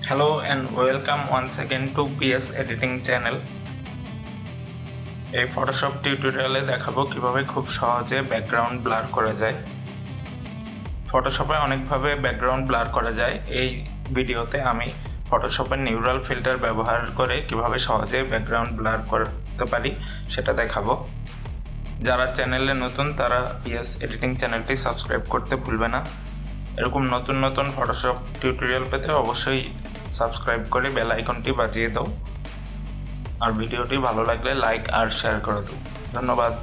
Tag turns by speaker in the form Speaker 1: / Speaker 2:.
Speaker 1: Hello and welcome once again to PS Editing channel. এই Photoshop টিউটোরিয়ালে দেখাবো কিভাবে খুব সহজে ব্যাকগ্রাউন্ড ব্লার করা যায়। ফটোশপে অনেকভাবে ব্যাকগ্রাউন্ড ব্লার করা যায়। এই ভিডিওতে আমি ফটোশপের নিউরাল ফিল্টার ব্যবহার করে কিভাবে সহজে ব্যাকগ্রাউন্ড ব্লার করতে পারি সেটা দেখাবো। যারা চ্যানেলে নতুন তারা PS এডিটিং চ্যানেলটি সাবস্ক্রাইব করতে ভুলবে না। এরকম নতুন ফটোশপ টিউটোরিয়াল পেতে অবশ্যই সাবস্ক্রাইব করে বেল আইকনটি বাজিয়ে দাও আর ভিডিওটি ভালো লাগলে লাইক আর শেয়ার করে দাও। ধন্যবাদ।